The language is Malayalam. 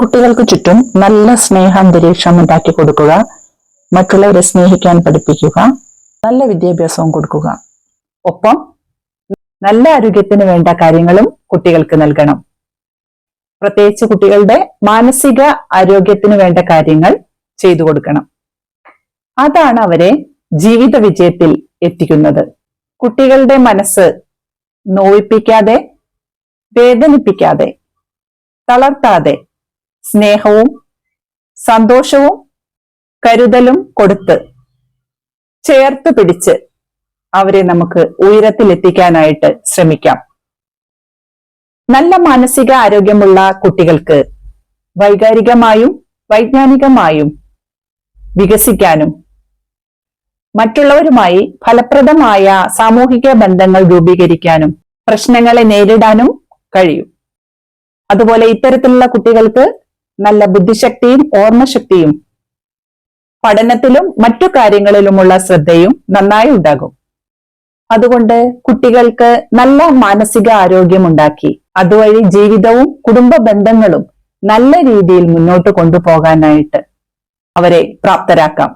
കുട്ടികൾക്ക് ചുറ്റും നല്ല സ്നേഹാന്തരീക്ഷം ഉണ്ടാക്കി കൊടുക്കുക, മറ്റുള്ളവരെ സ്നേഹിക്കാൻ പഠിപ്പിക്കുക, നല്ല വിദ്യാഭ്യാസവും കൊടുക്കുക. ഒപ്പം നല്ല ആരോഗ്യത്തിന് വേണ്ട കാര്യങ്ങളും കുട്ടികൾക്ക് നൽകണം. പ്രത്യേകിച്ച് കുട്ടികളുടെ മാനസിക ആരോഗ്യത്തിന് വേണ്ട കാര്യങ്ങൾ ചെയ്തു കൊടുക്കണം. അതാണ് അവരെ ജീവിത വിജയത്തിൽ എത്തിക്കുന്നത്. കുട്ടികളുടെ മനസ്സ് നോവിപ്പിക്കാതെ, വേദനിപ്പിക്കാതെ, തളർത്താതെ സ്നേഹവും സന്തോഷവും കരുതലും കൊടുത്ത് ചേർത്ത് പിടിച്ച് അവരെ നമുക്ക് ഉയരത്തിലെത്തിക്കാനായിട്ട് ശ്രമിക്കാം. നല്ല മാനസിക ആരോഗ്യമുള്ള കുട്ടികൾക്ക് വൈകാരികമായും വൈജ്ഞാനികമായും വികസിക്കാനും മറ്റുള്ളവരുമായി ഫലപ്രദമായ സാമൂഹിക ബന്ധങ്ങൾ രൂപീകരിക്കാനും പ്രശ്നങ്ങളെ നേരിടാനും കഴിയും. അതുപോലെ ഇത്തരത്തിലുള്ള കുട്ടികൾക്ക് നല്ല ബുദ്ധിശക്തിയും ഓർമ്മശക്തിയും പഠനത്തിലും മറ്റു കാര്യങ്ങളിലുമുള്ള ശ്രദ്ധയും നന്നായി ഉണ്ടാകും. അതുകൊണ്ട് കുട്ടികൾക്ക് നല്ല മാനസിക ആരോഗ്യമുണ്ടാക്കി അതുവഴി ജീവിതവും കുടുംബ ബന്ധങ്ങളും നല്ല രീതിയിൽ മുന്നോട്ട് കൊണ്ടുപോകാനായിട്ട് അവരെ പ്രാപ്തരാക്കാം.